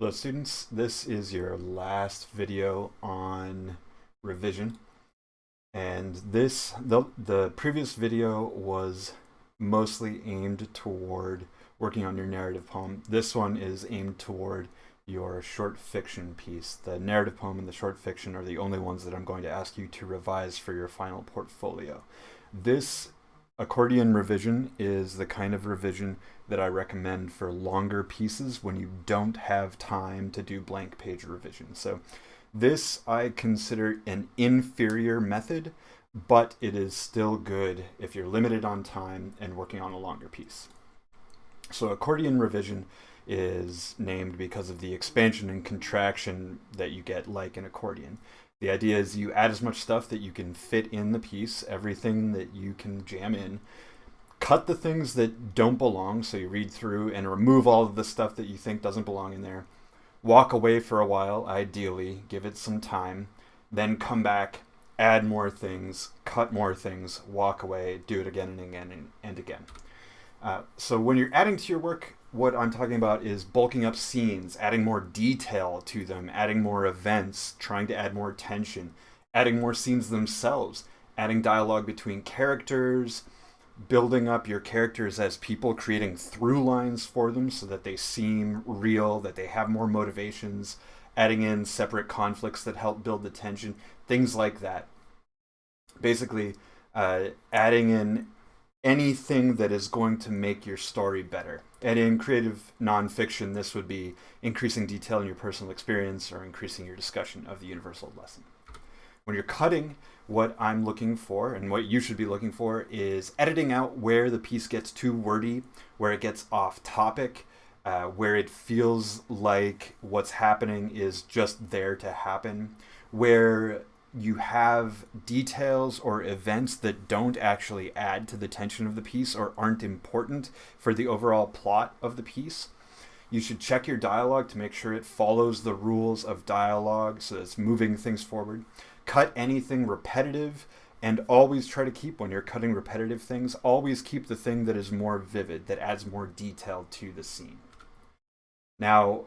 Hello students, this is your last video on revision, and the previous video was mostly aimed toward working on your narrative poem. This one is aimed toward your short fiction piece. The narrative poem and the short fiction are the only ones that I'm going to ask you to revise for your final portfolio. This accordion revision is the kind of revision that I recommend for longer pieces when you don't have time to do blank page revision. So this I consider an inferior method, but it is still good if you're limited on time and working on a longer piece. So accordion revision is named because of the expansion and contraction that you get like an accordion. The idea is you add as much stuff that you can fit in the piece, everything that you can jam in, cut the things that don't belong, so you read through and remove all of the stuff that you think doesn't belong in there, walk away for a while, ideally, give it some time, then come back, add more things, cut more things, walk away, do it again and again and again. So when you're adding to your work, what I'm talking about is bulking up scenes, adding more detail to them, adding more events, trying to add more tension, adding more scenes themselves, adding dialogue between characters, building up your characters as people, creating through lines for them so that they seem real, that they have more motivations, adding in separate conflicts that help build the tension, things like that. Basically, adding in anything that is going to make your story better. And in creative nonfiction, this would be increasing detail in your personal experience or increasing your discussion of the universal lesson. When you're cutting, what I'm looking for and what you should be looking for is editing out where the piece gets too wordy, where it gets off topic, where it feels like what's happening is just there to happen, where you have details or events that don't actually add to the tension of the piece or aren't important for the overall plot of the piece. You should check your dialogue to make sure it follows the rules of dialogue so it's moving things forward. Cut anything repetitive, and always try to keep, when you're cutting repetitive things, always keep the thing that is more vivid, that adds more detail to the scene. Now,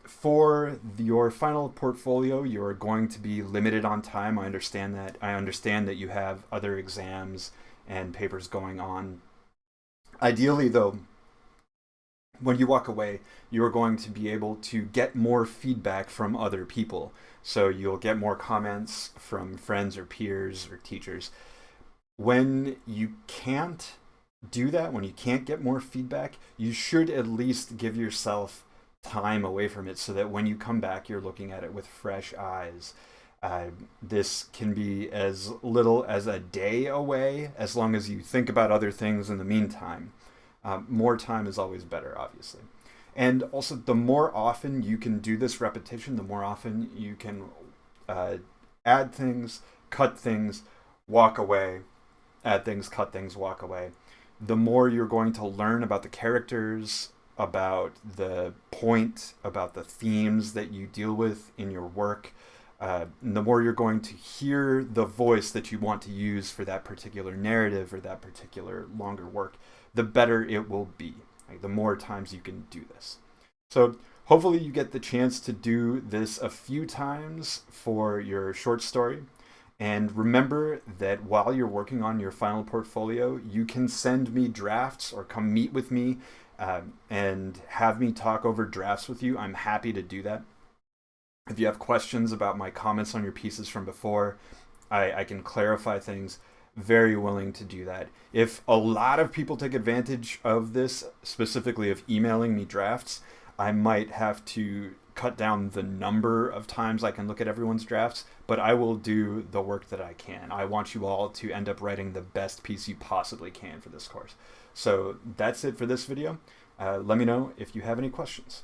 for your final portfolio, you're going to be limited on time. I understand that. I understand that you have other exams and papers going on. Ideally, though, when you walk away, you're going to be able to get more feedback from other people. So you'll get more comments from friends or peers or teachers. When you can't do that, when you can't get more feedback, you should at least give yourself time away from it so that when you come back, you're looking at it with fresh eyes. This can be as little as a day away, as long as you think about other things in the meantime. More time is always better, obviously. And also, the more often you can do this repetition, the more often you can add things, cut things, walk away, add things, cut things, walk away. The more you're going to learn about the characters, about the point, about the themes that you deal with in your work, the more you're going to hear the voice that you want to use for that particular narrative or that particular longer work, the better it will be. Like, the more times you can do this. So hopefully you get the chance to do this a few times for your short story. And remember that while you're working on your final portfolio, you can send me drafts or come meet with me and have me talk over drafts with you. I'm happy to do that. If you have questions about my comments on your pieces from before, I can clarify things. Very willing to do that. If a lot of people take advantage of this, specifically of emailing me drafts, I might have to cut down the number of times I can look at everyone's drafts, but I will do the work that I can. I want you all to end up writing the best piece you possibly can for this course. So that's it for this video. Let me know if you have any questions.